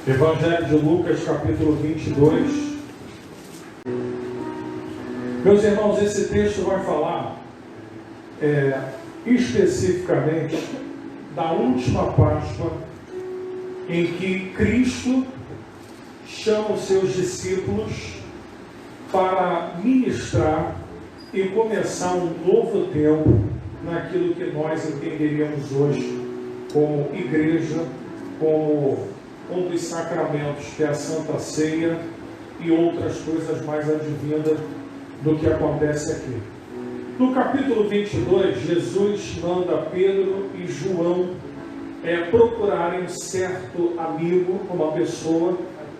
Evangelho de Lucas, capítulo 22. Meus irmãos, esse texto vai falar especificamente da última Páscoa em que Cristo chama os seus discípulos para ministrar e começar um novo tempo naquilo que nós entenderíamos hoje como igreja, como um dos sacramentos, que é a Santa Ceia e outras coisas mais advindas do que acontece aqui. No capítulo 22, Jesus manda Pedro e João procurarem um certo amigo, uma pessoa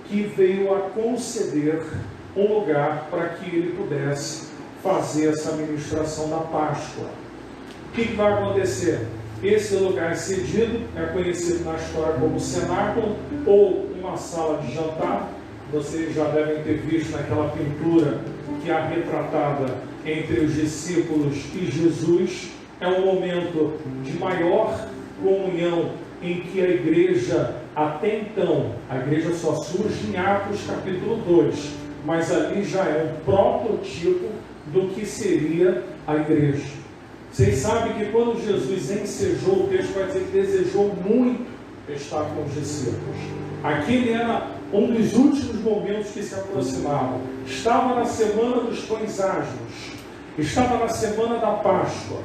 que veio a conceder um lugar para que ele pudesse fazer essa ministração da Páscoa. O que vai acontecer? Esse lugar cedido é conhecido na história como cenáculo ou uma sala de jantar. Vocês já devem ter visto naquela pintura que há retratada entre os discípulos e Jesus. É um momento de maior comunhão em que a igreja, até então, a igreja só surge em Atos capítulo 2, mas ali já é um protótipo do que seria a igreja. Vocês sabem que quando Jesus ensejou, o texto vai dizer que desejou muito estar com os discípulos. Aquele era um dos últimos momentos que se aproximavam. Estava na semana dos pães asmos, estava na semana da Páscoa.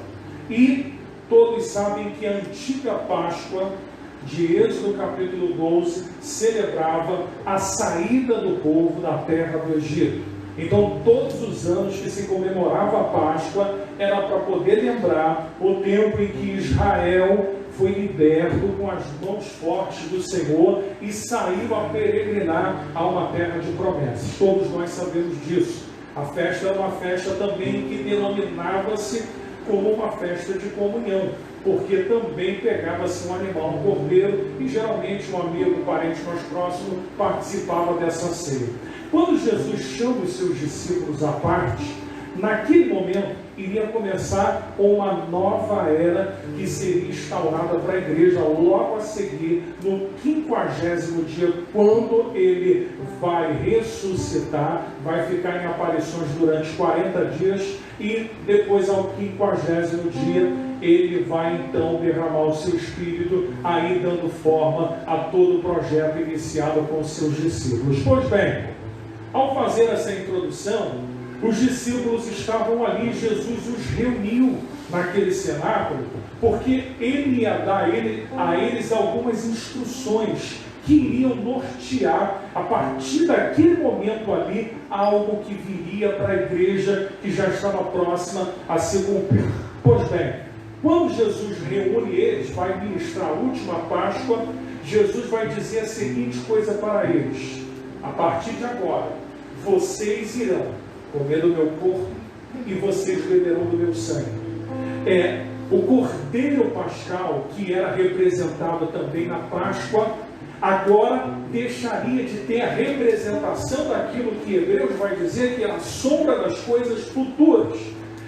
E todos sabem que a antiga Páscoa, de Êxodo capítulo 12, celebrava a saída do povo da terra do Egito. Então, todos os anos que se comemorava a Páscoa, era para poder lembrar o tempo em que Israel foi liberto com as mãos fortes do Senhor e saiu a peregrinar a uma terra de promessas. Todos nós sabemos disso. A festa era uma festa também que denominava-se como uma festa de comunhão, porque também pegava-se um animal, um cordeiro, e geralmente um amigo, um parente mais próximo participava dessa ceia. Quando Jesus chama os seus discípulos à parte, naquele momento iria começar uma nova era que seria instaurada para a igreja logo a seguir, no 50º dia, quando ele vai ressuscitar, vai ficar em aparições durante 40 dias e depois ao 50º dia ele vai então derramar o seu Espírito, aí dando forma a todo o projeto iniciado com os seus discípulos. Pois bem, ao fazer essa introdução, os discípulos estavam ali, Jesus os reuniu naquele cenáculo, porque ele ia dar a eles algumas instruções que iriam nortear, a partir daquele momento ali, algo que viria para a igreja que já estava próxima a se cumprir. Pois bem, quando Jesus reúne eles, vai ministrar a última Páscoa, Jesus vai dizer a seguinte coisa para eles: a partir de agora, vocês irão comer do meu corpo e vocês beberão do meu sangue. O cordeiro pascal, que era representado também na Páscoa, agora deixaria de ter a representação daquilo que Hebreus vai dizer que é a sombra das coisas futuras.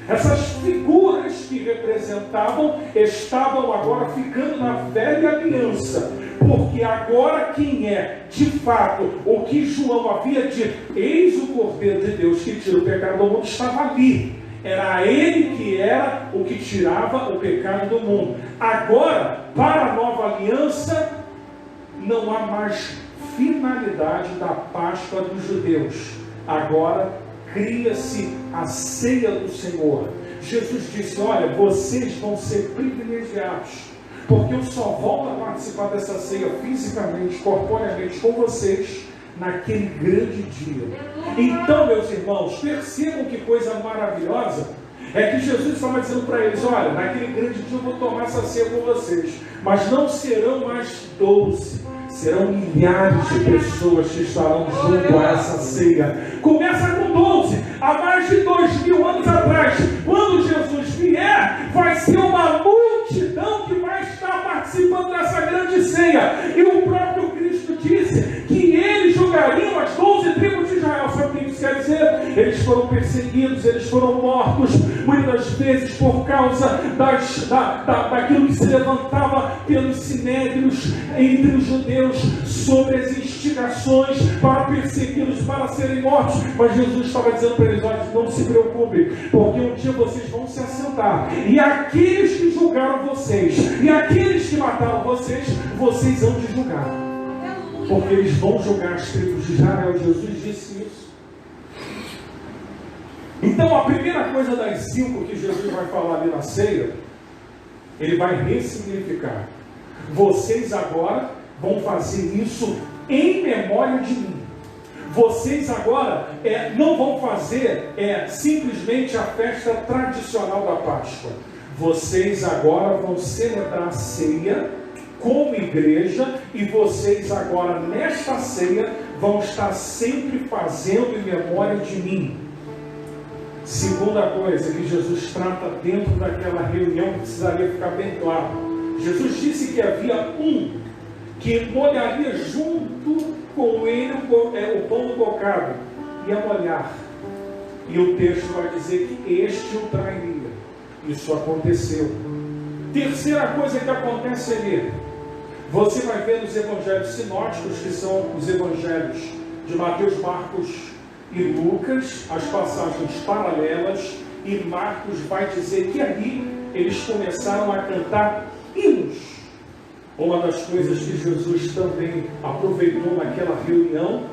Essas figuras que representavam estavam agora ficando na velha aliança, porque agora quem é de fato o que João havia dito, eis o Cordeiro de Deus que tira o pecado do mundo, estava ali. Era ele que era o que tirava o pecado do mundo. Agora, para a nova aliança, não há mais finalidade da Páscoa dos judeus. Agora cria-se a ceia do Senhor. Jesus disse: olha, vocês vão ser privilegiados, porque eu só volto a participar dessa ceia fisicamente, corporeamente com vocês naquele grande dia. Então, meus irmãos, percebam que coisa maravilhosa é que Jesus estava dizendo para eles: olha, naquele grande dia eu vou tomar essa ceia com vocês, mas não serão mais 12, serão milhares de pessoas que estarão junto a essa ceia. Começa com 12, há mais de 2000 anos atrás. Quando Jesus vier, vai ser uma multidão que vai estar participando dessa grande ceia. E o próprio Cristo disse que eles julgariam as 12 tribos de Israel. Sabe o que isso quer dizer? eles foram perseguidos, eles foram mortos, muitas vezes por causa daquilo que se levantava pelos sinédrios entre os judeus, sobre as instigações para persegui-los, para serem mortos. Mas Jesus estava dizendo para eles: olha, não se preocupem, porque um dia vocês vão se assentar, e aqueles que julgaram vocês, e aqueles que mataram vocês, vocês vão de julgar, porque eles vão julgar as tribos de Israel. Jesus disse isso. Então a primeira coisa das 5 que Jesus vai falar ali na ceia, ele vai ressignificar: vocês agora vão fazer isso em memória de mim. Vocês agora não vão fazer simplesmente a festa tradicional da Páscoa. Vocês agora vão celebrar a ceia como igreja, e vocês agora nesta ceia vão estar sempre fazendo em memória de mim. Segunda coisa que Jesus trata dentro daquela reunião, que precisaria ficar bem claro: Jesus disse que havia um que molharia junto com ele o pão do bocado, ia molhar, e o texto vai dizer que este o trairia. Isso aconteceu. Terceira coisa que acontece ali, você vai ver nos evangelhos sinóticos, que são os evangelhos de Mateus, Marcos e Lucas, as passagens paralelas, e Marcos vai dizer que ali eles começaram a cantar hinos. Uma das coisas que Jesus também aproveitou naquela reunião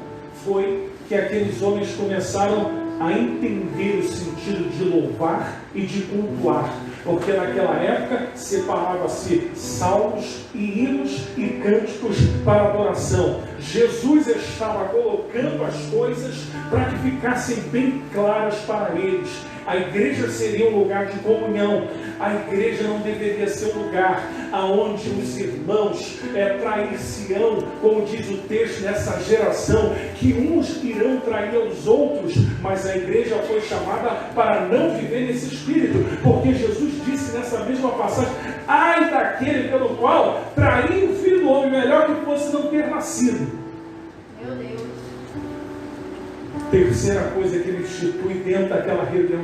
foi que aqueles homens começaram a entender o sentido de louvar e de cultuar, porque naquela época separava-se salmos e hinos e cânticos para adoração. Jesus estava colocando as coisas para que ficassem bem claras para eles. A igreja seria um lugar de comunhão. A igreja não deveria ser um lugar aonde os irmãos trair-se-ão, como diz o texto, nessa geração, que uns irão trair aos outros. Mas a igreja foi chamada para não viver nesse espírito, porque Jesus disse nessa mesma passagem: ai daquele pelo qual trair o filho do homem, melhor que fosse não ter nascido. Meu Deus. Terceira coisa que ele institui dentro daquela reunião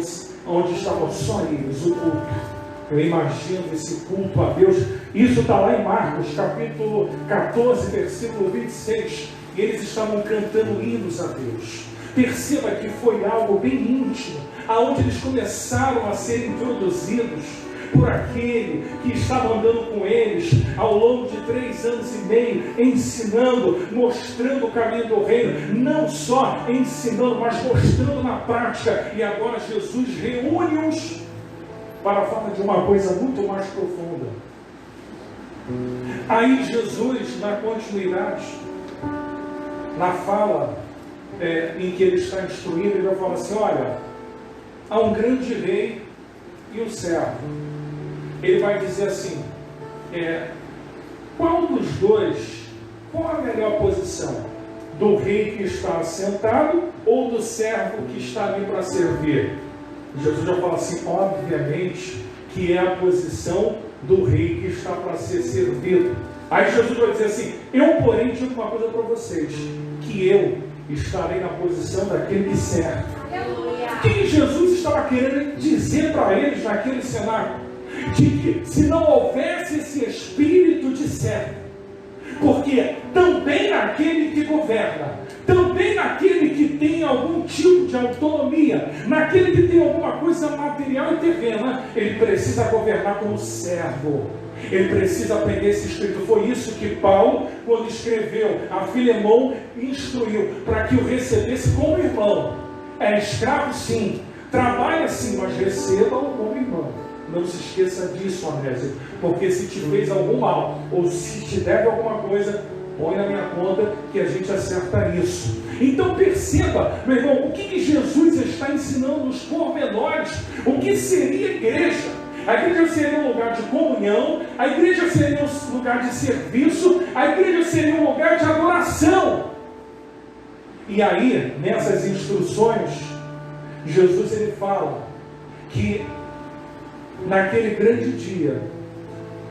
onde estavam só eles, o culto. Eu imagino esse culto a Deus. Isso está lá em Marcos, capítulo 14, versículo 26. E eles estavam cantando hinos a Deus. Perceba que foi algo bem íntimo, aonde eles começaram a ser introduzidos por aquele que estava andando com eles ao longo de 3 anos e meio, ensinando, mostrando o caminho do reino, não só ensinando, mas mostrando na prática. E agora Jesus reúne-os para falar de uma coisa muito mais profunda. Aí Jesus, na continuidade, na fala em que ele está instruindo, ele vai falar assim: olha, há um grande rei e um servo. Ele vai dizer assim: qual dos dois, qual a melhor posição? Do rei que está assentado ou do servo que está ali para servir? Jesus já fala assim: obviamente que é a posição do rei que está para ser servido. Aí Jesus vai dizer assim: eu porém digo uma coisa para vocês, que eu estarei na posição daquele que serve. O que Jesus estava querendo dizer para eles naquele cenário? De que se não houvesse esse espírito de servo, porque também naquele que governa, também naquele que tem algum tipo de autonomia, naquele que tem alguma coisa material e terrena, ele precisa governar como servo. Ele precisa aprender esse espírito. Foi isso que Paulo, quando escreveu a Filemão, instruiu para que o recebesse como irmão. É escravo sim, trabalha sim, mas receba-o como irmão. Não se esqueça disso, Onésio, porque se te fez algum mal, ou se te deve alguma coisa, põe na minha conta que a gente acerta isso. Então perceba, meu irmão, o que Jesus está ensinando nos pormenores. O que seria a igreja? A igreja seria um lugar de comunhão, a igreja seria um lugar de serviço, a igreja seria um lugar de adoração. E aí, nessas instruções, Jesus ele fala que naquele grande dia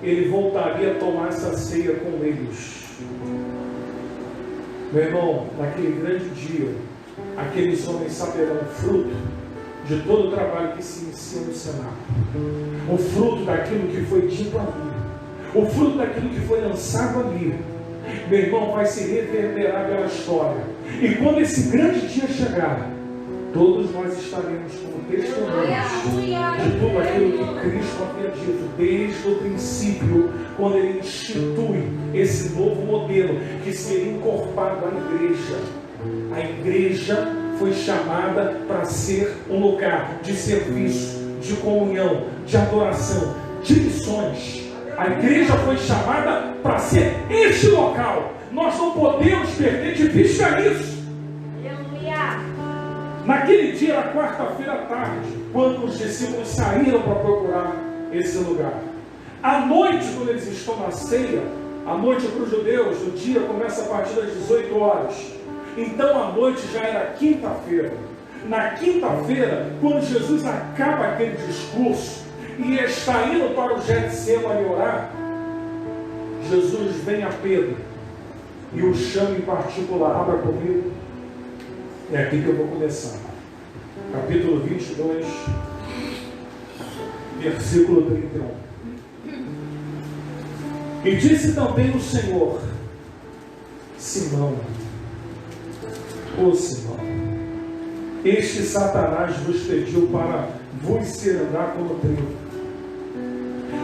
ele voltaria a tomar essa ceia com eles. Meu irmão, naquele grande dia aqueles homens saberão o fruto de todo o trabalho que se inicia no Senado. O fruto daquilo que foi dito ali. O fruto daquilo que foi lançado ali. Meu irmão, vai se reverberar pela história. E quando esse grande dia chegar, todos nós estaremos como testemunhas de tudo aquilo que Cristo havia dito desde o princípio, quando Ele institui esse novo modelo que seria encorpado à igreja. A igreja foi chamada para ser um lugar de serviço, de comunhão, de adoração, de missões. A igreja foi chamada para ser este local. Nós não podemos perder de vista isso. Naquele dia, na quarta-feira à tarde, quando os discípulos saíram para procurar esse lugar, à noite, quando eles estão na ceia, a noite para os judeus, o dia começa a partir das 18 horas. Então a noite já era quinta-feira. Na quinta-feira, quando Jesus acaba aquele discurso e está indo para o Getsêmani orar, Jesus vem a Pedro e o chama em particular. Abra comigo. É aqui que eu vou começar. Capítulo 22, versículo 31. E disse também o Senhor: Simão, ô Simão, este Satanás vos pediu para vos cirandar como trigo.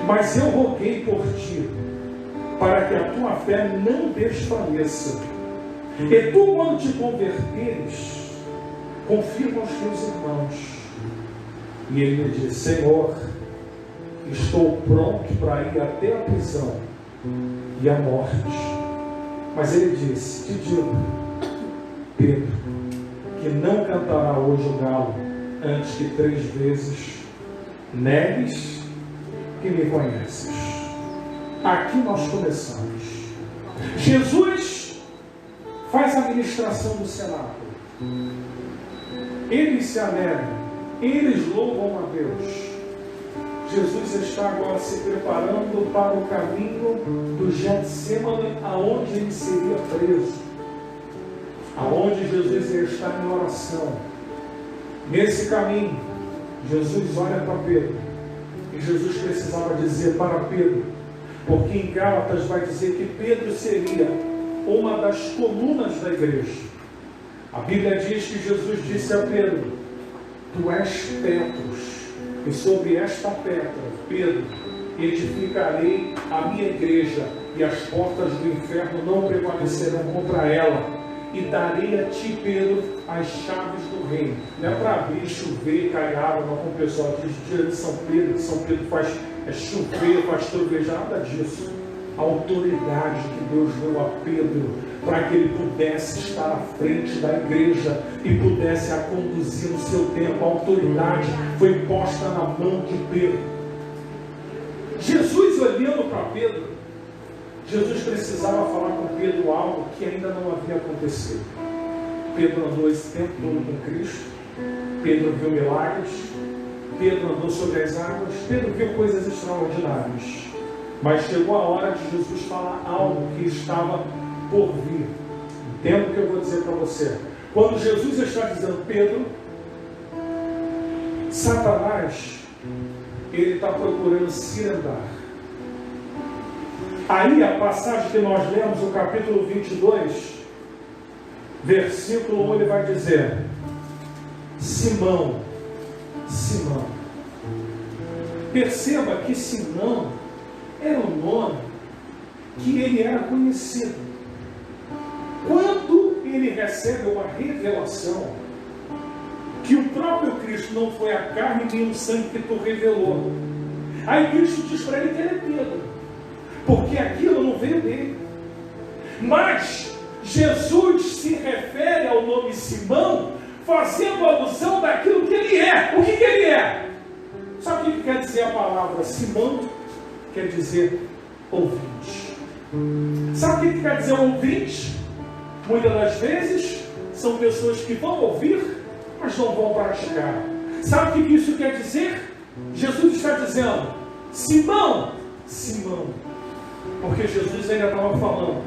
Mas eu roguei por ti, para que a tua fé não desfaleça. E tu, quando te converteres, confirma aos teus irmãos. E ele me disse: Senhor, estou pronto para ir até a prisão e a morte. Mas ele disse: te digo, Pedro, que não cantará hoje o galo antes que 3 vezes negues que me conheces. Aqui nós começamos. Jesus faz a ministração do cenáculo. Eles se alegram, eles louvam a Deus. Jesus está agora se preparando para o caminho do Getsêmani, aonde ele seria preso, aonde Jesus ia estar em oração. Nesse caminho, Jesus olha para Pedro, e Jesus precisava dizer para Pedro, porque em Gálatas vai dizer que Pedro seria uma das colunas da igreja. A Bíblia diz que Jesus disse a Pedro: tu és Petros, e sobre esta pedra, Pedro, edificarei a minha igreja, e as portas do inferno não prevalecerão contra ela, e darei a ti, Pedro, as chaves do reino. Não é para abrir, chover, cair água, não, como o pessoal diz, dia de São Pedro, que São Pedro faz chover, faz trovejar, nada disso. A autoridade que Deus deu a Pedro para que ele pudesse estar à frente da igreja e pudesse a conduzir no seu tempo. A autoridade foi posta na mão de Pedro. Jesus, olhando para Pedro, Jesus precisava falar com Pedro algo que ainda não havia acontecido. Pedro andou esse tempo todo com Cristo, Pedro viu milagres, Pedro andou sobre as águas, Pedro viu coisas extraordinárias. Mas chegou a hora de Jesus falar algo que estava por vir. Entenda o que eu vou dizer para você. Quando Jesus está dizendo: Pedro, Satanás, ele está procurando cirandar. Aí a passagem que nós lemos, o capítulo 22, versículo 1, ele vai dizer: Simão, Simão. Perceba que Simão era um nome que ele era conhecido. Quando ele recebe uma revelação, que o próprio Cristo não foi a carne nem o sangue que tu revelou, aí Cristo diz para ele que ele é Pedro, porque aquilo não veio dele. Mas Jesus se refere ao nome Simão, fazendo alusão daquilo que ele é. O que ele é? Sabe o que quer dizer a palavra Simão? Quer dizer ouvinte. Sabe o que quer dizer ouvinte? Muitas das vezes são pessoas que vão ouvir, mas não vão praticar. Sabe o que isso quer dizer? Jesus está dizendo: Simão, Simão. Porque Jesus ainda estava falando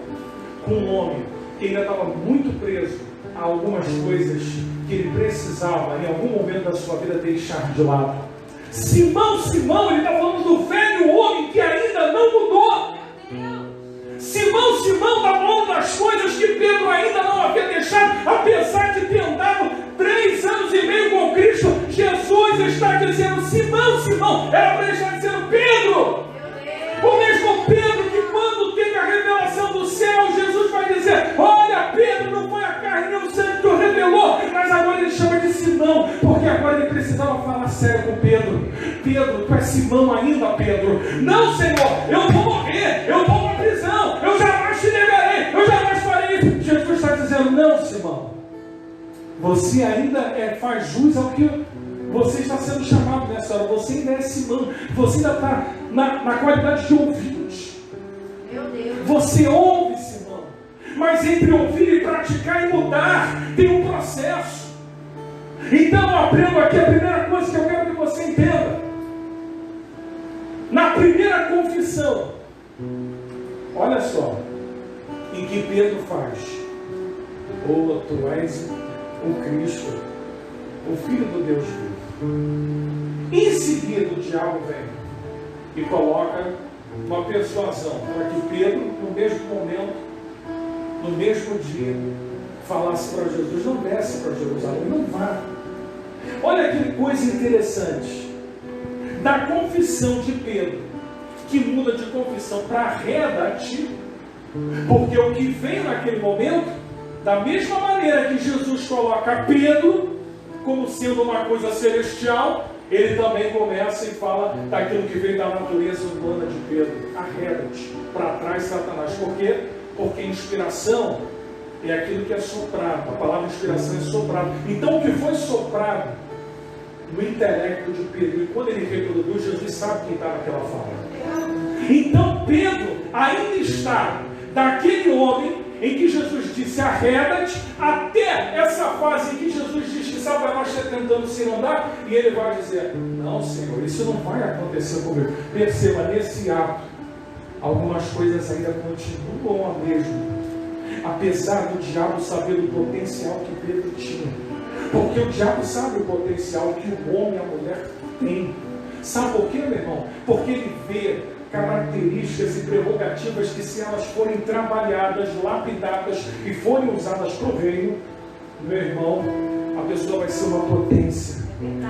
com um homem que ainda estava muito preso a algumas coisas que ele precisava, em algum momento da sua vida, deixar de lado. Simão, ele está falando do velho homem que ainda não mudou. Simão está falando das coisas que Pedro ainda não havia deixado, apesar de ter andado 3 anos e meio com Cristo. Jesus está dizendo: Simão, era para ele estar dizendo: Pedro. O mesmo Pedro que, quando teve a revelação do céu, Jesus vai dizer: olha, Pedro, não foi a carne nem o sangue que o revelou, mas agora ele chama de Simão, porque agora ele precisava falar sério com Pedro. Pedro, tu és Simão ainda, Pedro? Não, Senhor, eu vou morrer, eu vou para a prisão, eu jamais te negarei, eu jamais farei isso. Jesus está dizendo: não, Simão, você ainda faz jus ao que você está sendo chamado nessa hora. Você ainda é Simão, você ainda está na qualidade de ouvinte. Meu Deus. Você ouve, Simão, mas entre ouvir e praticar e mudar tem um processo. Então eu aprendo aqui a primeira coisa que eu quero que você entenda. Na primeira confissão, olha só, em que Pedro faz: oh, tu és o Cristo, o Filho do Deus vivo. Em seguida, o diabo vem e coloca uma persuasão para que Pedro, no mesmo momento, no mesmo dia, falasse para Jesus: não desce para Jerusalém, não vá. Olha que coisa interessante. Da confissão de Pedro, que muda de confissão para redati, porque o que veio naquele momento, da mesma maneira que Jesus coloca Pedro como sendo uma coisa celestial, ele também começa e fala daquilo que veio da natureza humana de Pedro. Arreda-te, para trás, Satanás. Por quê? Porque inspiração é aquilo que é soprado. A palavra inspiração é soprado. Então o que foi soprado no intelecto de Pedro, e quando ele reproduz, Jesus sabe quem está naquela fala. Então Pedro ainda está daquele homem em que Jesus disse: arreda-te, até essa fase em que Jesus diz que Satanás está tentando se andar, e ele vai dizer: não, Senhor, isso não vai acontecer comigo. Perceba, nesse ato, algumas coisas ainda continuam a mesma, apesar do diabo saber do potencial que Pedro tinha. Porque o diabo sabe o potencial que o homem e a mulher têm. Sabe por quê, meu irmão? Porque ele vê características e prerrogativas que, se elas forem trabalhadas, lapidadas e forem usadas para o reino, meu irmão, a pessoa vai ser uma potência.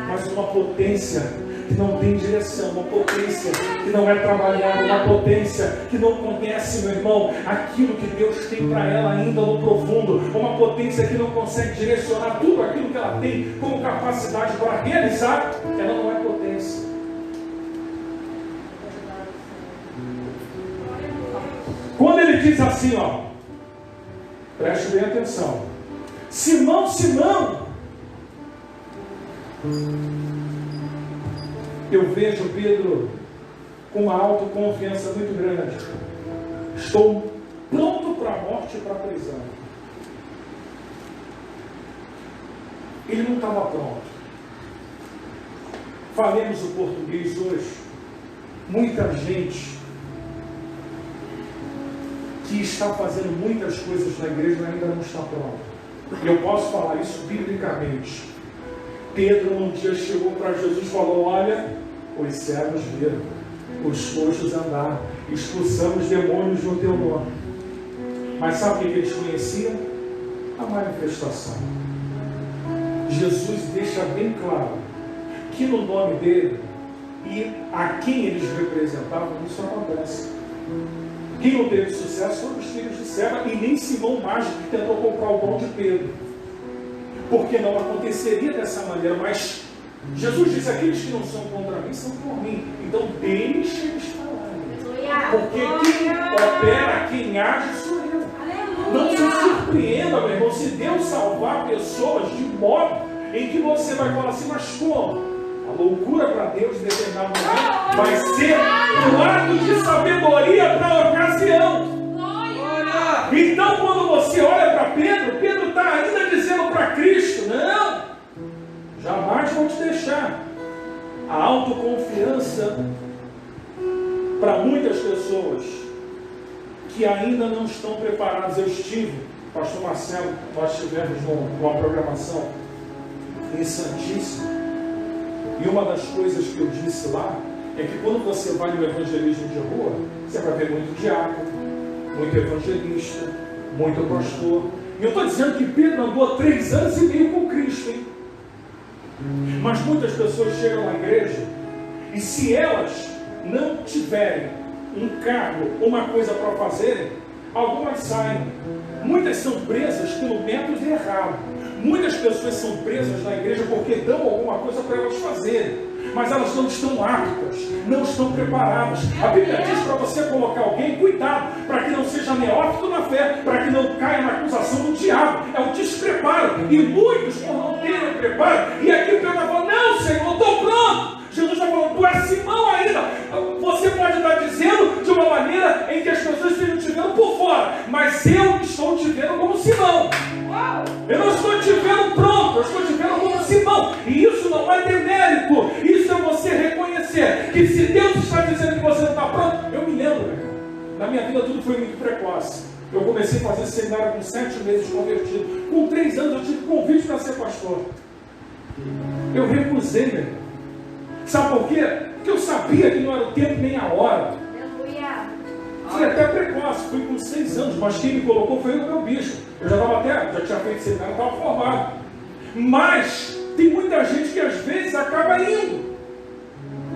Mas uma potência que não tem direção, uma potência que não é trabalhada, uma potência que não conhece, meu irmão, aquilo que Deus tem para ela ainda no profundo, uma potência que não consegue direcionar tudo aquilo que ela tem como capacidade para realizar. Ela não é potência. Quando ele diz assim, ó, preste bem atenção: Simão, eu vejo Pedro com uma autoconfiança muito grande. Estou pronto para a morte e para a prisão. Ele não estava pronto. Falemos o português hoje. Muita gente que está fazendo muitas coisas na igreja ainda não está pronto. E eu posso falar isso biblicamente. Pedro um dia chegou para Jesus e falou: olha, os cegos viram, os coxos andaram, expulsamos demônios no teu nome. Mas sabe o que eles conheciam? A manifestação. Jesus deixa bem claro que no nome dele e a quem eles representavam, isso acontece. Quem não teve sucesso foram os filhos de Seva, e nem Simão Mágico que tentou comprar o pão de Pedro, porque não aconteceria dessa maneira. Mas Jesus disse: aqueles que não são contra mim são por mim, então deixe eles falarem, porque quem opera, quem age sou eu. Não se surpreenda, meu irmão, se Deus salvar pessoas de modo em que você vai falar assim: mas como? A loucura para Deus em determinado momento vai ser um ato de sabedoria para a ocasião. Então, quando você olha para Pedro, Pedro está ainda dizendo para Cristo: não, jamais vou te deixar. A autoconfiança para muitas pessoas que ainda não estão preparadas. Eu estive Pastor Marcelo, nós tivemos uma programação em Santíssimo, e uma das coisas que eu disse lá é que quando você vai no evangelismo de rua, você vai ver muito diácono, muito evangelista, muito pastor. E eu estou dizendo que Pedro andou 3 anos e meio com Cristo, hein? Mas muitas pessoas chegam à igreja e se elas não tiverem um cargo, uma coisa para fazerem, algumas saem. Muitas são presas pelo método errado. Muitas pessoas são presas na igreja porque dão alguma coisa para elas fazerem, mas elas não estão aptas, não estão preparadas. A Bíblia diz para você colocar alguém, cuidado, para que não seja neófito na fé, para que não caia na acusação do diabo. É o despreparo. E muitos, por não terem preparo, e aqui o Pedro falou: não, Senhor, eu estou pronto. Jesus está falando: tu és Simão ainda. Você pode estar dizendo de uma maneira em que as pessoas estejam te vendo por fora, mas eu estou te vendo como Simão. Eu não estou te vendo pronto, eu estou te vendo como Simão. E isso não vai ter mérito. Isso é você reconhecer que se Deus está dizendo que você não está pronto. Eu me lembro, meu irmão, na minha vida tudo foi muito precoce. Eu comecei a fazer seminário com 7 meses de convertido. Com 3 anos eu tive convite para ser pastor. Eu recusei, meu irmão. Sabe por quê? Porque eu sabia que não era o tempo nem a hora. Fui até precoce, fui com 6 anos, mas quem me colocou foi o meu bispo. Eu já tinha feito seminário, estava formado. Mas tem muita gente que às vezes acaba indo,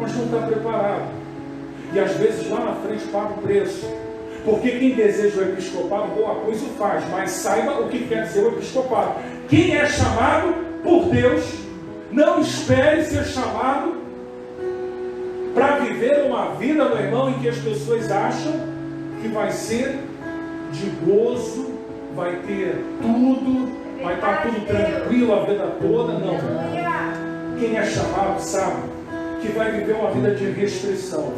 mas não está preparado. E às vezes lá na frente paga o preço. Porque quem deseja o episcopado, boa coisa o faz, mas saiba o que quer dizer o episcopado. Quem é chamado por Deus, não espere ser chamado para viver uma vida, meu irmão, em que as pessoas acham que vai ser de gozo, vai ter tudo, vai estar tudo tranquilo a vida toda. Não. Quem é chamado sabe que vai viver uma vida de restrição,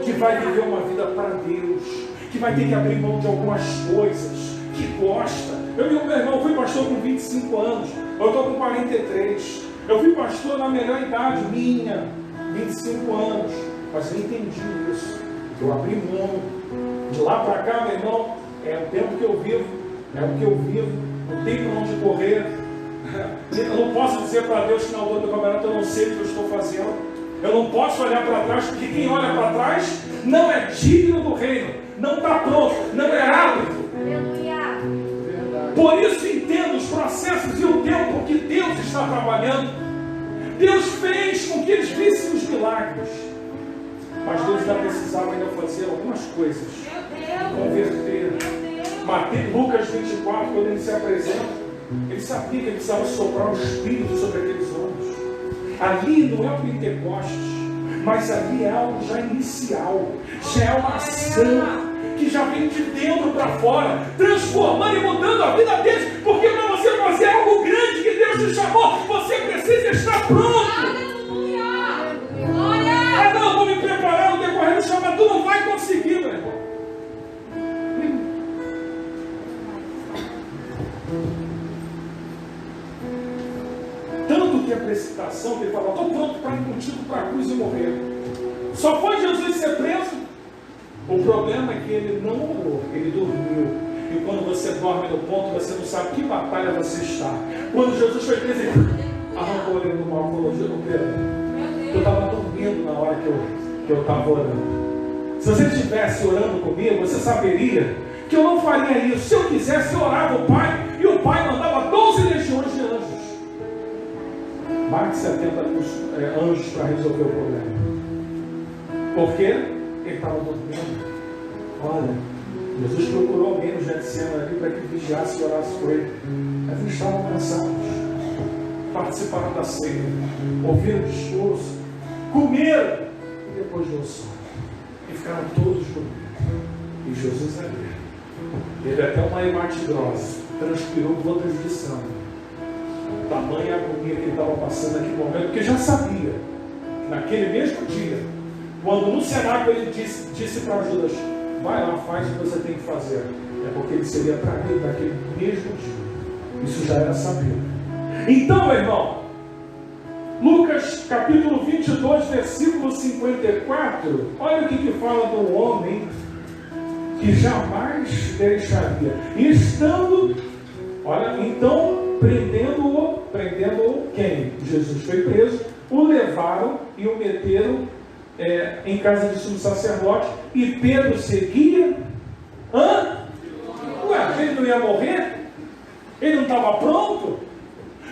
que vai viver uma vida para Deus, que vai ter que abrir mão de algumas coisas que gosta. Meu irmão, fui pastor com 25 anos, eu estou com 43. Eu fui pastor na melhor idade minha, 25 anos, mas eu entendi isso. Eu abri mão. De lá para cá, meu irmão, é o tempo que eu vivo, não tem para onde correr. Eu não posso dizer para Deus que na altura do campeonato eu não sei o que eu estou fazendo. Eu não posso olhar para trás, porque quem olha para trás não é digno do reino, não está pronto, não é apto. Por isso entendo os processos e o tempo que Deus está trabalhando. Deus fez com que eles vissem os milagres, mas Deus ainda precisava fazer algumas coisas, converter. Lucas 24, quando ele se apresenta, ele sabia que ele precisava soprar o Espírito sobre aqueles homens. Ali não é o Pentecostes, mas ali é algo já inicial, já é uma ação que já vem de dentro para fora, transformando e mudando a vida deles. Porque para você fazer algo grande que Deus te chamou, você precisa estar pronto. Não, vou me preparar no decorrer do chamado. Tu não vai conseguir, meu irmão. Tanto que a precipitação, que ele falou: estou pronto para ir contigo para a cruz e morrer. Só foi Jesus ser preso. O problema é que ele não orou, ele dormiu. E quando você dorme no ponto, você não sabe que batalha você está. Quando Jesus foi preso, ele arrancou ele no mal, falou: Pedro, eu estava dormindo na hora que eu estava orando. Se você estivesse orando comigo, você saberia que eu não faria isso. Se eu quisesse, eu orava o Pai, e o Pai mandava 12 legiões de anjos. Mais de 70 anjos para resolver o problema. Por quê? Ele estava dormindo. Olha, Jesus procurou alguém no Getsemane ali para que vigiasse e orasse com ele. Mas eles estavam cansados. Participaram da ceia, ouviram o discurso, comeram e depois deu sono. E ficaram todos dormindo. E Jesus ali, teve até uma hematidrose, transpirou gotas de sangue. Tamanha agonia que ele estava passando naquele momento, porque já sabia, naquele mesmo dia, quando no cenáculo ele disse para Judas: vai lá, faz o que você tem que fazer. É porque ele seria traído naquele mesmo dia. Isso já era sabido. Então, meu irmão, Lucas capítulo 22, versículo 54, olha o que fala do homem que jamais deixaria, estando Olha, então, prendendo-o quem? Jesus foi preso, o levaram e o meteram em casa de sumo sacerdote, e Pedro seguia. Ué, ele não ia morrer? Ele não estava pronto?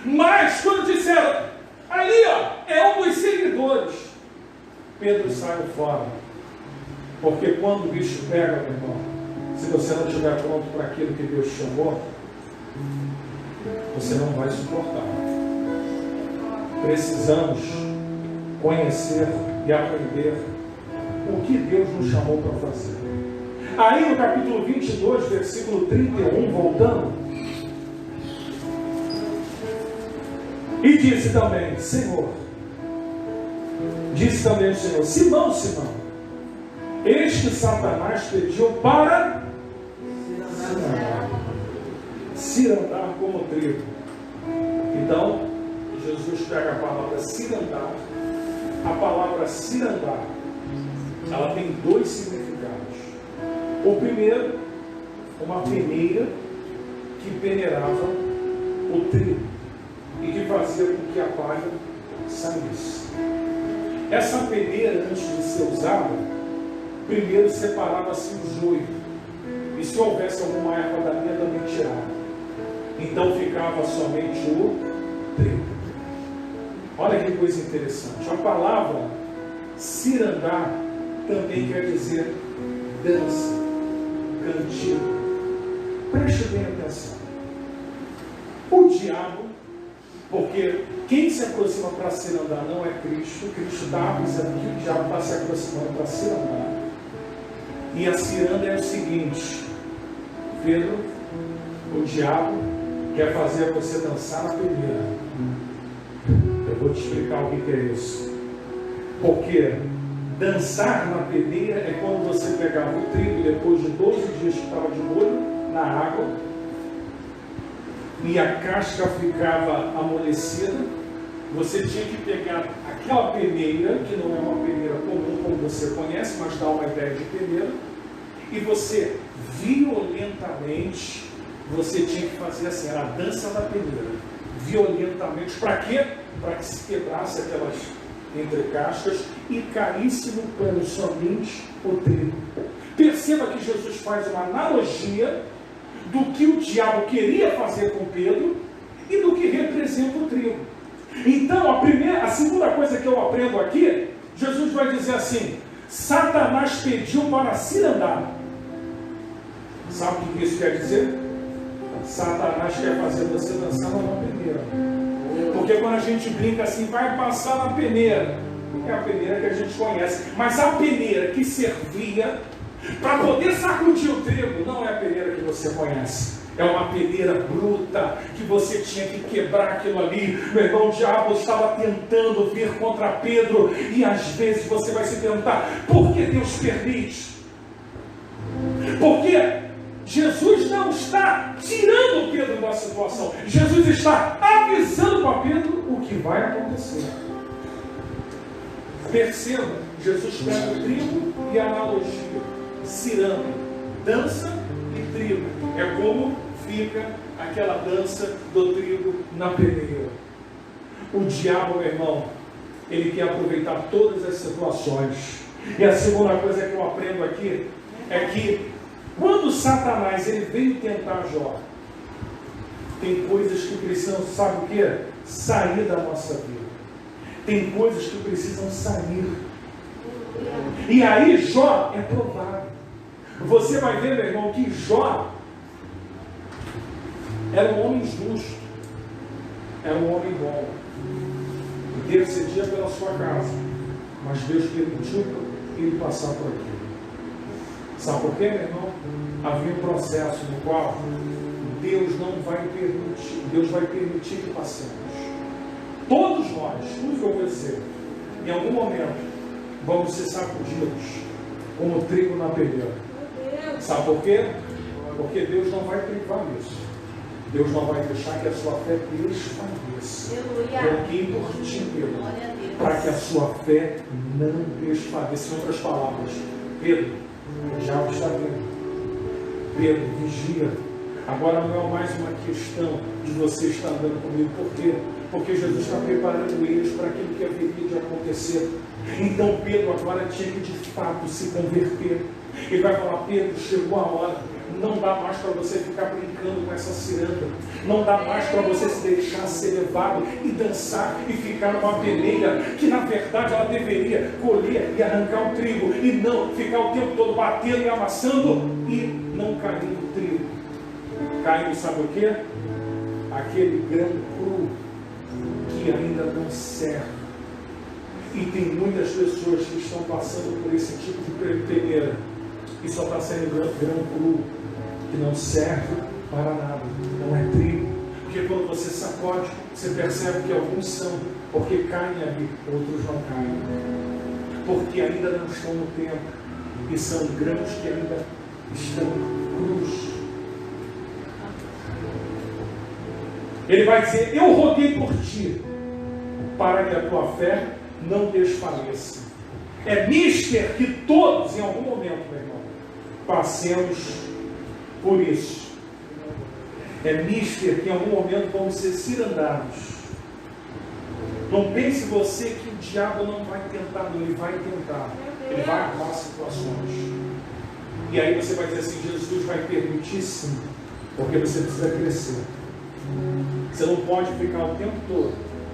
Mas quando disseram, ali ó, é um dos seguidores, Pedro saiu fora. Porque quando o bicho pega, meu irmão, se você não estiver pronto para aquilo que Deus chamou, você não vai suportar. Precisamos conhecer e aprender o que Deus nos chamou para fazer. Aí no capítulo 22, versículo 31, voltando, e disse também, Senhor, disse também o Senhor, Simão, Simão, eis que Satanás pediu para cirandar como trigo. Então, Jesus pega a palavra cirandar. A palavra cirandar, ela tem dois significados. O primeiro, uma peneira que peneirava o trigo e que fazia com que a palha saísse. Essa peneira, antes de ser usada, primeiro separava-se o joio, e se houvesse alguma erva daninha, também tirava. Então ficava somente o trigo. Olha que coisa interessante. A palavra cirandar também quer dizer dança, cantigo. Preste bem atenção. O diabo, porque quem se aproxima para cirandar não é Cristo. Cristo está avisando que o diabo está se aproximando para cirandar. E a ciranda é o seguinte: Pedro, o diabo quer fazer você dançar na peneira. Eu vou te explicar o que é isso. Porque dançar na peneira é quando você pegava o trigo e depois de 12 dias que estava de molho na água, e a casca ficava amolecida, você tinha que pegar aquela peneira, que não é uma peneira comum como você conhece, mas dá uma ideia de peneira, e você violentamente, você tinha que fazer assim, era a dança da peneira, violentamente. Para quê? Para que se quebrasse aquelas entrecascas e caísse no pano somente o trigo. Perceba que Jesus faz uma analogia do que o diabo queria fazer com Pedro e do que representa o trigo. Então, a segunda coisa que eu aprendo aqui, Jesus vai dizer assim: Satanás pediu para cirandar. Sabe o que isso quer dizer? Satanás quer fazer você dançar numa peneira. Porque quando a gente brinca assim, vai passar na peneira, é a peneira que a gente conhece. Mas a peneira que servia para poder sacudir o trigo não é a peneira que você conhece. É uma peneira bruta, que você tinha que quebrar aquilo ali. Meu irmão, o diabo estava tentando vir contra Pedro, e às vezes você vai se perguntar, por que Deus permite? Porque Jesus não está tirando Pedro da situação. Jesus está avisando para Pedro o que vai acontecer. Perceba, Jesus pega o trigo e a analogia. Cirando, dança e trigo. É como fica aquela dança do trigo na peneira. O diabo, meu irmão, ele quer aproveitar todas as situações. E a segunda coisa que eu aprendo aqui é que quando Satanás ele veio tentar Jó, tem coisas que precisam, sabe o que? Sair da nossa vida. Tem coisas que precisam sair. E aí Jó é provado. Você vai ver, meu irmão, que Jó era um homem justo, era um homem bom. Intercedia pela sua casa, mas Deus permitiu ele passar por aquilo. Sabe por quê, meu irmão? Havia um processo no qual Deus não vai permitir, Deus vai permitir que passemos. Todos nós, tudo que eu vou dizer, em algum momento, vamos ser sacudidos como trigo na peneira. Sabe por quê? Porque Deus não vai privar isso. Deus não vai deixar que a sua fé desfaleça. Eu aqui por ti, Pedro, para que a sua fé não desfaleça. Em outras palavras, Pedro, o diabo está vindo. Pedro, vigia, Agora não é mais uma questão de você estar andando comigo. Por quê? Porque Jesus está preparando eles para aquilo que haveria de acontecer. Então Pedro agora tinha que de fato se converter. Ele vai falar: Pedro, chegou a hora. Não dá mais para você ficar brincando com essa ciranda. Não dá mais para você se deixar ser levado e dançar e ficar numa peneira que na verdade ela deveria colher e arrancar o trigo, e não ficar o tempo todo batendo e amassando e não cair no trigo. Caindo, sabe o que? Aquele grão cru que ainda não serve. E tem muitas pessoas que estão passando por esse tipo de peneira e só está sendo grão cru, que não serve para nada, não é trigo. Porque quando você sacode, você percebe que alguns são, porque caem ali, outros não caem, porque ainda não estão no tempo, e são grãos que ainda estão crus. Ele vai dizer: eu roguei por ti, para que a tua fé não desfaleça. É mister que todos, em algum momento, meu irmão, passemos por isso. É mister que em algum momento vamos ser cirandados. Não pense você que o diabo não vai tentar, não. Ele vai tentar. Ele vai armar situações. E aí você vai dizer assim: Jesus vai permitir sim, porque você precisa crescer. Você não pode ficar o tempo todo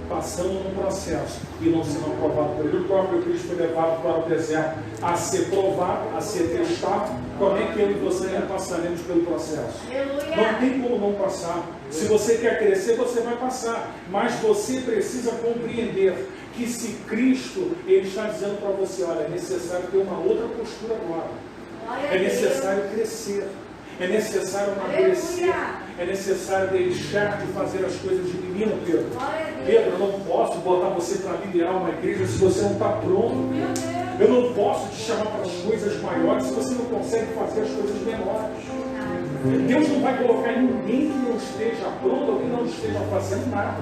passando num processo e não sendo aprovado por ele. O próprio Cristo foi levado para o deserto a ser provado, a ser testado. Como é que eu e você não passaremos pelo processo? Não tem como não passar. Se você quer crescer, você vai passar. Mas você precisa compreender que se Cristo, Ele está dizendo para você: olha, é necessário ter uma outra postura agora. É necessário crescer. É necessário amadurecer. É necessário deixar de fazer as coisas de menino, Pedro. Pedro, eu não posso botar você para liderar uma igreja se você não está pronto. Eu não posso te chamar para as coisas maiores se você não consegue fazer as coisas menores. Deus não vai colocar ninguém que não esteja pronto ou que não esteja fazendo nada.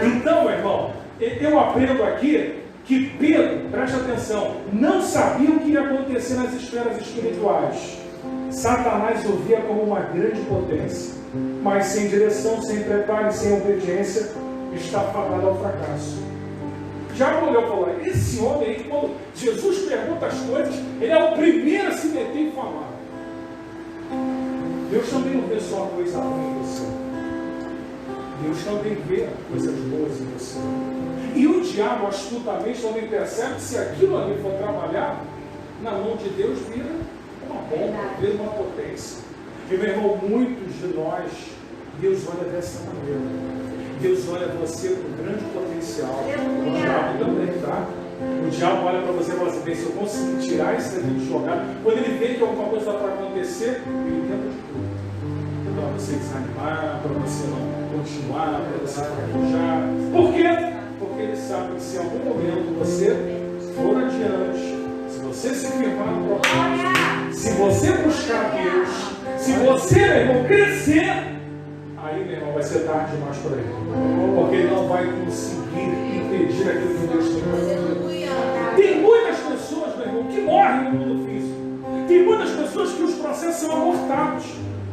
Então, meu irmão, eu aprendo aqui que Pedro, preste atenção, não sabia o que ia acontecer nas esferas espirituais. Satanás o via como uma grande potência, mas sem direção, sem preparo e sem obediência, está fadado ao fracasso. Já olhou e falou: esse homem aí, quando Jesus pergunta as coisas, ele é o primeiro a se meter e falar. Deus também não vê só coisa ruim em você. Deus também vê coisas boas em você. E o diabo astutamente também percebe que se aquilo ali for trabalhar, na mão de Deus vira uma bomba, vira uma potência. E, meu irmão, muitos de nós, Deus olha dessa maneira. Deus olha você com grande potencial. O diabo também, tá? O diabo olha para você e fala assim: bem, se eu conseguir tirar isso daqui de jogada, quando ele vê que alguma coisa está para acontecer, ele tenta de tudo. Para você desanimar, para você não continuar, para você fraquejar. Por quê? Porque ele sabe que se em algum momento você for adiante, se você se firmar no propósito, se você buscar Deus, se você, meu irmão, crescer, aí, meu irmão, vai ser tarde demais para ele. Porque ele não vai conseguir impedir aquilo que Deus tem para fazer. Tem muitas pessoas, meu irmão, que morrem no mundo físico. Tem muitas pessoas que os processos são abortados.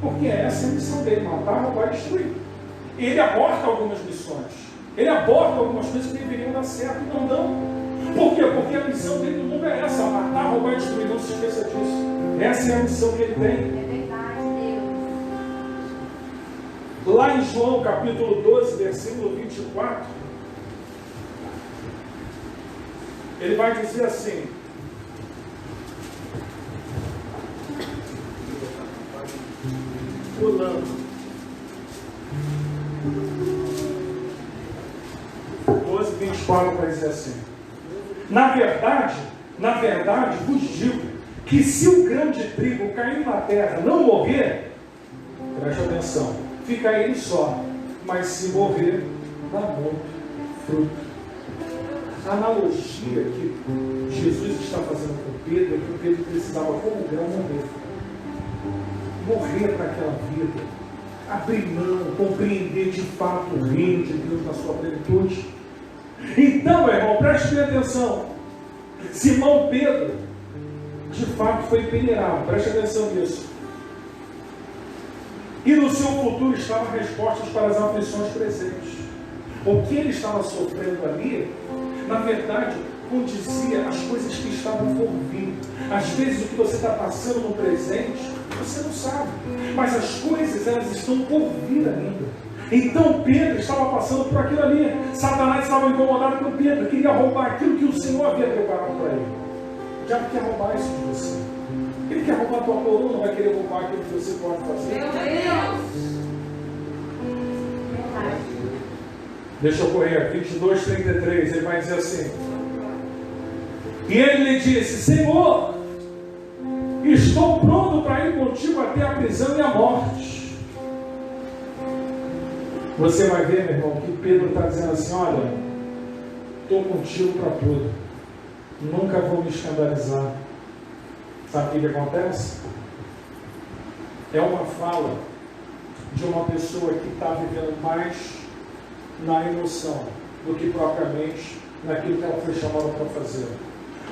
Porque essa é a missão dele: matar, roubar e destruir. Ele aborta algumas missões. Ele aborta algumas coisas que deveriam dar certo e não dão. Por quê? Porque a missão dele no mundo é essa: matar, roubar e destruir. Não se esqueça disso. Essa é a missão que ele tem. É verdade, Deus. Lá em João capítulo 12, versículo 24, ele vai dizer assim: pulando. 12, 24 vai dizer assim: na verdade, vos digo que se o grão de trigo cair na terra não morrer, preste atenção, fica ele só, mas se morrer, dá muito fruto. A analogia que Jesus está fazendo com Pedro é que o Pedro precisava, como grão, morrer para aquela vida, abrir mão, compreender de fato o reino de Deus na sua plenitude. Então, meu irmão, preste bem atenção. Simão Pedro, de fato, foi peneirado. Preste atenção nisso. E no seu futuro estavam respostas para as aflições presentes. O que ele estava sofrendo ali, na verdade, condizia as coisas que estavam por vir. Às vezes o que você está passando no presente, você não sabe. Mas as coisas, elas estão por vir ainda. Então Pedro estava passando por aquilo ali. Satanás estava incomodado com Pedro, queria roubar aquilo que o Senhor havia preparado para ele. O diabo quer roubar isso de você. Ele quer roubar a tua coroa, não vai querer roubar aquilo que você pode fazer. Meu Deus! Deixa eu correr, 22, 33, ele vai dizer assim. E ele lhe disse, Senhor, estou pronto para ir contigo até a prisão e a morte. Você vai ver, meu irmão, que Pedro está dizendo assim, olha, estou contigo para tudo. Nunca vou me escandalizar. Sabe o que acontece? É uma fala de uma pessoa que está vivendo mais na emoção do que propriamente naquilo que ela foi chamada para fazer.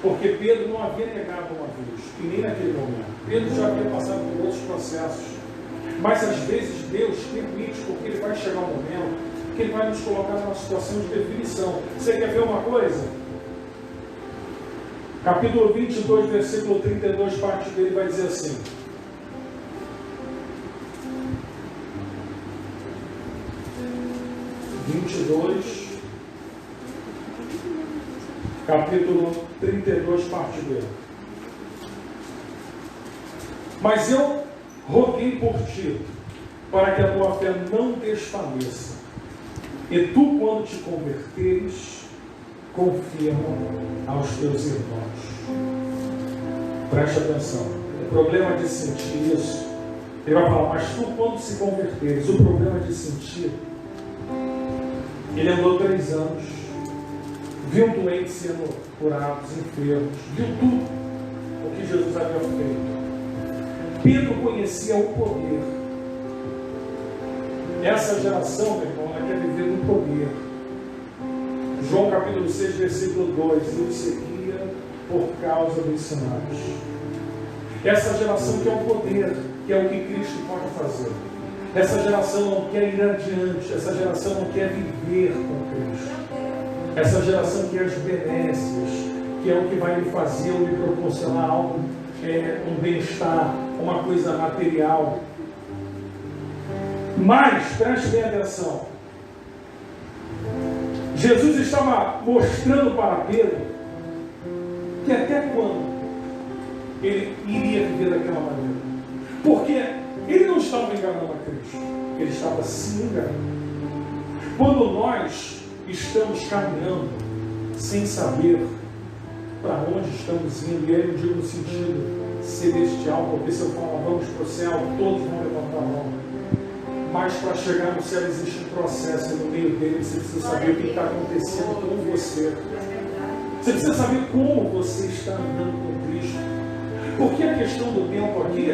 Porque Pedro não havia negado uma vez, e nem naquele momento. Pedro já havia passado por outros processos. Mas às vezes Deus permite, porque Ele vai chegar um momento que Ele vai nos colocar numa situação de definição. Você quer ver uma coisa? Capítulo 22, versículo 32, parte dele vai dizer assim. Capítulo 32, parte B. Mas eu roguei por ti, para que a tua fé não desfaleça. E tu, quando te converteres, confirma aos teus irmãos. Preste atenção. O problema de sentir isso, ele vai falar, mas tu, quando se converteres, o problema de sentir, ele andou 3 anos, viu doentes sendo curados, enfermos, viu tudo o que Jesus havia feito. Pedro conhecia o poder. Essa geração, meu irmão, ela quer viver no poder. João capítulo 6, versículo 2, ele seguia por causa dos sinais. Essa geração quer o poder, que é o que Cristo pode fazer. Essa geração não quer ir adiante, essa geração não quer viver com Cristo. Essa geração quer as benécias, que é o que vai lhe fazer ou lhe proporcionar algo, um bem-estar, uma coisa material. Mas, preste bem atenção, Jesus estava mostrando para Pedro que até quando ele iria viver daquela maneira. Porque ele não estava enganando a Cristo, ele estava se enganando. Quando nós estamos caminhando sem saber para onde estamos indo, e aí eu digo no sentido celestial, porque se eu falar vamos para o céu, todos vão levantar a mão. Mas para chegar no céu existe um processo, e no meio dele você precisa saber o que está acontecendo com você. Você precisa saber como você está andando com Cristo. Porque a questão do tempo aqui,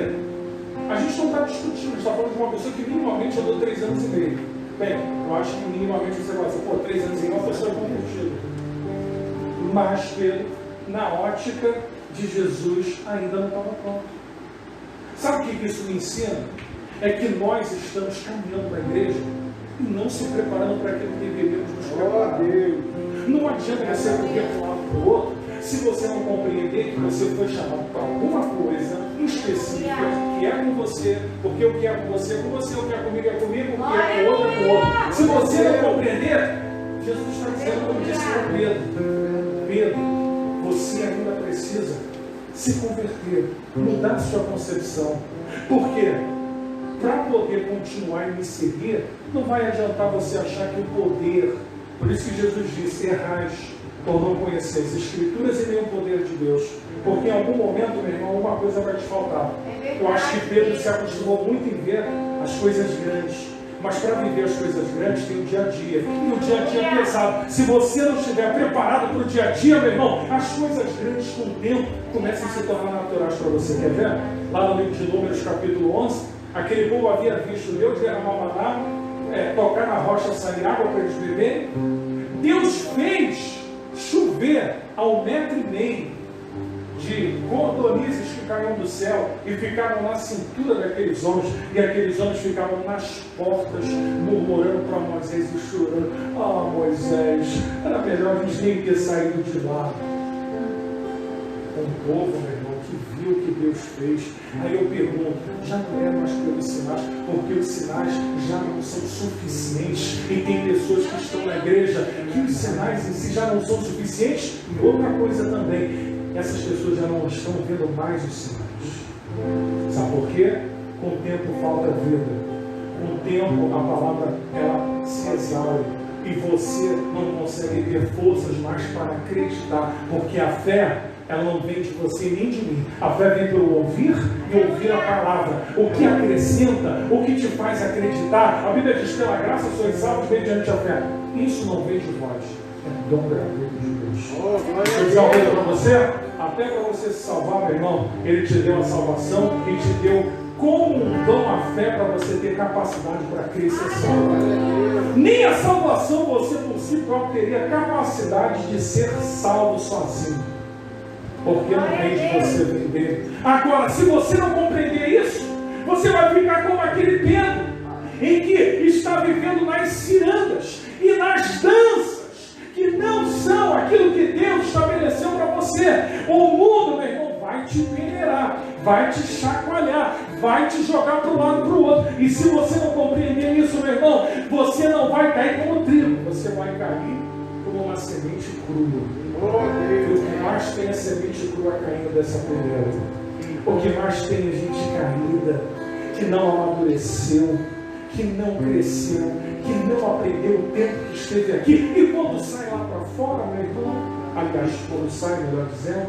a gente não está discutindo, a gente está falando de uma pessoa que minimamente andou 3 anos e meio. Bem, eu acho que minimamente você vai dizer, 3 anos e meio, uma pessoa é convertida. Mas Pedro, na ótica de Jesus, ainda não estava pronto. Sabe o que isso me ensina? É que nós estamos caminhando na igreja e não se preparando para aquilo que deveríamos nos preparar. Não adianta você correr para um lado para o outro se você não compreender que você foi chamado para alguma coisa específica que é com você, porque o que é com você é com você, o que é comigo é comigo, o que é com o outro é com o outro. Se você não compreender, Jesus está dizendo, como disse para Pedro, Pedro, você ainda precisa se converter, mudar a sua concepção. Por quê? Para poder continuar e me seguir, não vai adiantar você achar que o poder, por isso que Jesus disse, errais por não conhecer as Escrituras e nem o poder de Deus. Porque em algum momento, meu irmão, uma coisa vai te faltar. Eu acho que Pedro se acostumou muito em ver as coisas grandes. Mas para viver as coisas grandes tem o dia a dia. E o dia a dia é pesado. Se você não estiver preparado para o dia a dia, meu irmão, as coisas grandes com o tempo começam a se tornar naturais para você. Quer ver? Lá no livro de Números, capítulo 11, aquele povo havia visto Deus derramar maná, tocar na rocha, sair água para eles beberem. Deus fez chover ao 1,5 metro de cordonizes que caíam do céu e ficavam na cintura daqueles homens, e aqueles homens ficavam nas portas murmurando para Moisés e chorando. Ah, Moisés, era melhor a gente nem ter saído de lá. Um povo, meu irmão, que viu o que Deus fez. Aí eu pergunto, já não é mais pelos sinais, porque os sinais já não são suficientes, e tem pessoas que estão na igreja que os sinais em si já não são suficientes. E outra coisa também, essas pessoas já não estão vendo mais os sinais. Sabe por quê? Com o tempo falta vida. Com o tempo a palavra ela se exaure e você não consegue ter forças mais para acreditar, porque a fé ela não vem de você nem de mim. A fé vem pelo ouvir e ouvir a palavra. O que acrescenta, o que te faz acreditar. A Bíblia diz: pela graça sois salvos mediante a fé. Isso não vem de vós, é dom gratuito de Deus. Deixa eu dizer uma coisa para você. Até para você se salvar, meu irmão, Ele te deu a salvação e te deu como um dom a fé para você ter capacidade para crer e ser salvo. Nem a salvação você por si próprio teria capacidade de ser salvo sozinho. Porque não vem de você, vem dele. Agora, se você não compreender isso, você vai ficar como aquele Pedro, em que está vivendo nas cirandas e nas danças, que não são aquilo que Deus estabeleceu para você. O mundo, meu irmão, vai te peneirar, vai te chacoalhar, vai te jogar para um lado e para o outro. E se você não compreender isso, meu irmão, você não vai cair como trigo, você vai cair como uma semente crua. O que mais tem a semente crua caindo dessa primeira. O que mais tem a gente caída, que não amadureceu, que não cresceu, que não aprendeu o tempo que esteve aqui. E quando sai lá para fora, meu irmão, aliás, quando sai, melhor dizendo,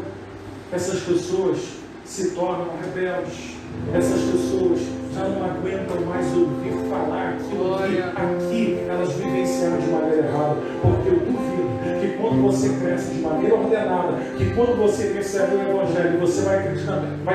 essas pessoas se tornam rebeldes. Essas pessoas já não aguentam mais ouvir falar aquilo que aqui elas vivenciaram de maneira errada. Porque eu duvido que quando você cresce de maneira ordenada, que quando você recebe o Evangelho, você vai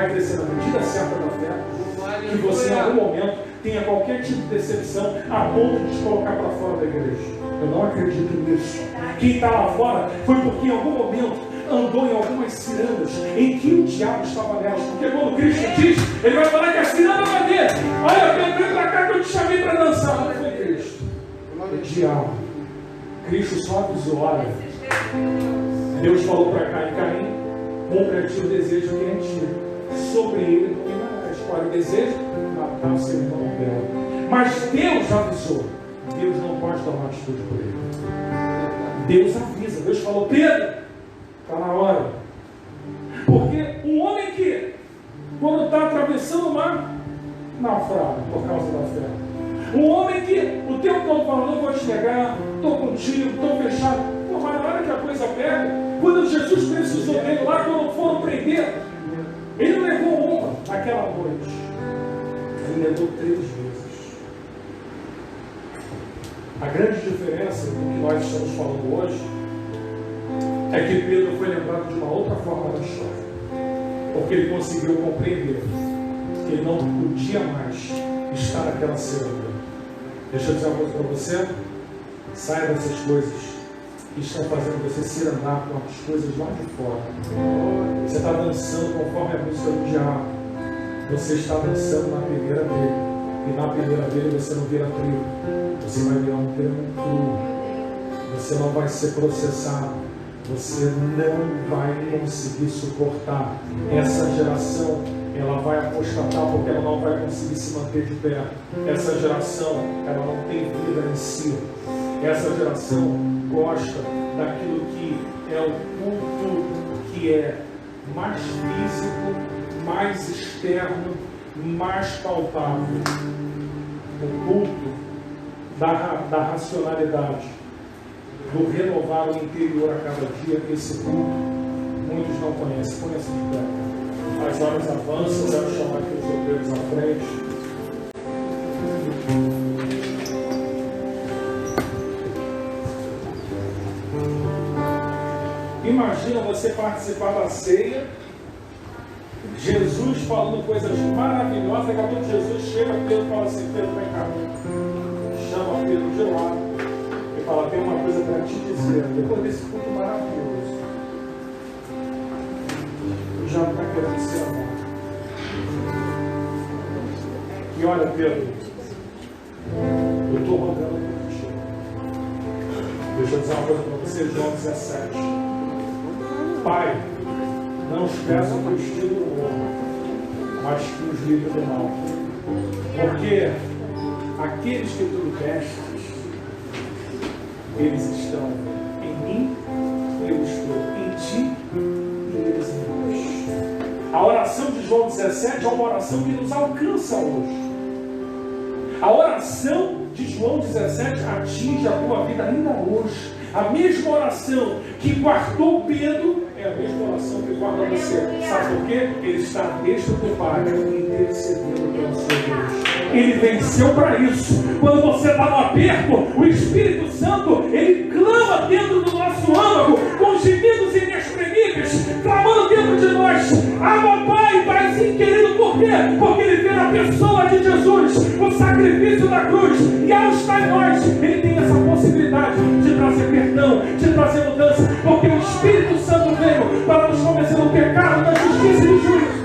crescer na medida certa da fé, que você em algum momento tenha qualquer tipo de decepção a ponto de te colocar para fora da igreja. Eu não acredito nisso. Quem está lá fora foi porque em algum momento andou em algumas cirandas em que o diabo estava nelas. Porque quando Cristo diz, ele vai falar que a ciranda vai dele. Olha, Pedro, vem para cá que eu te chamei para dançar. Não foi Cristo, o diabo. Cristo só avisou: olha, Deus falou para Caim: Caim, cumpre a ti o desejo que é em ti. Sobre ele dominarás. Qual é o desejo? Matar o seu irmão dela. Mas Deus avisou. Deus não pode tomar atitude por ele. Deus avisa. Deus falou: Pedro, está na hora. Porque um homem que, quando está atravessando o mar, naufraga por causa da fé. Um homem que o tempo todo fala: não vou te negar, estou contigo, estou fechado. Pô, mas na hora que a coisa pega, quando Jesus precisou dele lá, quando foram prender, ele não levou uma naquela noite. Ele levou 3 vezes. A grande diferença do que nós estamos falando hoje é que Pedro foi lembrado de uma outra forma da história. Porque ele conseguiu compreender que ele não podia mais estar naquela ciranda. Deixa eu dizer uma coisa para você. Saia dessas coisas que estão fazendo você cirandar com as coisas lá de fora. Você está dançando conforme a música do diabo. Você está dançando na peneira dele. E na peneira dele você não vira trigo. Você vai virar um grão cru. Você não vai ser processado. Você não vai conseguir suportar. Essa geração, ela vai apostatar porque ela não vai conseguir se manter de pé. Essa geração, ela não tem vida em si. Essa geração gosta daquilo que é o culto que é mais físico, mais externo, mais palpável. O culto da racionalidade, do renovar o interior a cada dia. Esse culto muitos não conhecem. Conhecem de perto. As horas avançam, quero chamar aqui os obreiros à frente. Imagina você participar da ceia, Jesus falando coisas maravilhosas. Daqui a pouco Jesus chega, Pedro fala assim: Pedro, vem cá. Chama Pedro de lado e fala: tem uma coisa para te dizer. Depois desse culto maravilhoso, já Olha, Pedro, eu estou rogando por ti. Deixa eu dizer uma coisa para você, João 17. Pai, não os peço que os tire do mundo, mas que os livre do mal. Porque aqueles que tu destes, eles estão em mim, eu estou em ti e eles em nós. A oração de João 17 é uma oração que nos alcança hoje. A oração de João 17 atinge a tua vida ainda hoje. A mesma oração que guardou Pedro é a mesma oração que guarda você. Sabe por quê? Ele está à destra do Pai, intercedendo pelo seu Deus. Ele venceu para isso. Quando você está no aperto, o Espírito Santo, ele clama dentro do nosso âmago, com gemidos inexprimíveis, clamando dentro de nós. Abba, Pai, Paizinho querido, por quê? Porque ele vê na pessoa de Jesus o sacrifício da cruz, e ao estar em nós, ele tem essa possibilidade de trazer perdão, de trazer mudança, porque o Espírito Santo veio para nos convencer do pecado, da justiça e do juízo.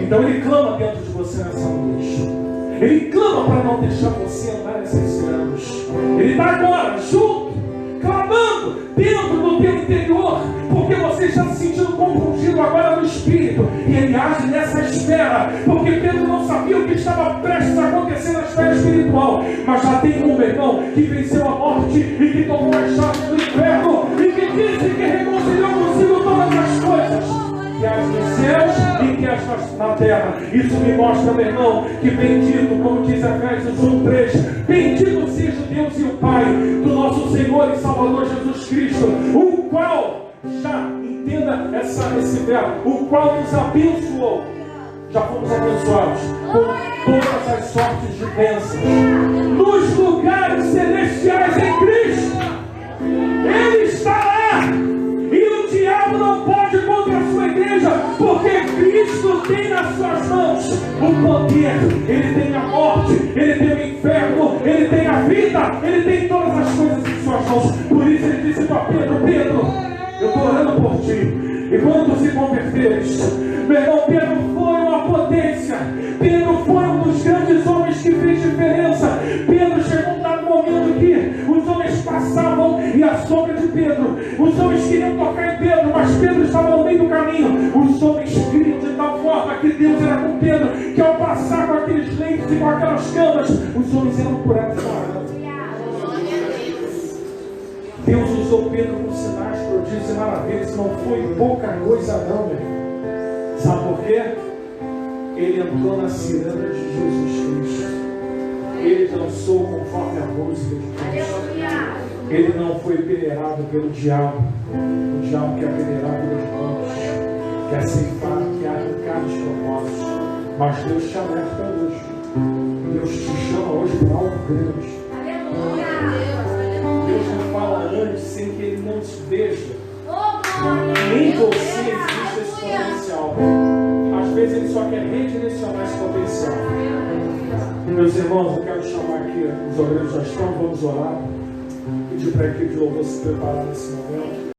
Então ele clama dentro de você nessa noite. Ele clama para não deixar você andar nesses anos. Ele está agora junto, clamando dentro do teu interior, porque você está se sentindo compungido agora no Espírito, e ele age nessa esfera, porque Pedro não sabia o que estava prestes a acontecer na esfera espiritual, mas já tem um irmão que venceu a morte e que tomou as chaves do inferno e que disse que reconciliou consigo todas as coisas, que as nos céus e que as na terra. Isso me mostra, meu irmão, que bendito, como diz Efésios 1:3, bendito seja Deus e o Pai do nosso Senhor e Salvador Jesus Cristo, o qual, já entenda esse verbo, o qual nos abençoou. Já fomos abençoados com todas as sortes de bênçãos nos lugares celestiais em Cristo. Ele está lá, e o diabo não pode contra a sua igreja, porque Cristo tem nas suas mãos o poder. Ele tem a morte, ele tem o inferno, ele tem a vida, ele tem todas as coisas em suas mãos. Por isso ele disse para Pedro: Pedro, eu estou orando por ti. E quando tu se converteres, meu irmão, Pedro foi uma potência. Pedro foi um dos grandes homens que fez diferença. Pedro chegou a um momento que os homens passavam e a sombra de Pedro, os homens queriam tocar em Pedro, mas Pedro estava no meio do caminho. Os homens criam de tal forma que Deus era com Pedro, que ao passar com aqueles leitos e com aquelas camas, os homens eram curados da água. Deus usou Pedro com sinais, prodígios e maravilhas. Não foi pouca coisa não, meu irmão. Sabe por quê? Ele entrou na ciranda de Jesus Cristo. Ele dançou conforme a música de Cristo. Ele não foi peneirado pelo diabo. O diabo quer peneirar pelos bons, quer ceifar, quer arrancar os propósitos. Mas Deus te alerta hoje. Deus te chama hoje para algo grande. Deus não fala antes sem que Ele não te veja. Nem você existe esse potencial. Às vezes Ele só quer redirecionar esse potencial. Meus irmãos, eu quero chamar aqui, os obreiros já estão, vamos orar. Pedir para a equipe de louvor se preparar nesse momento.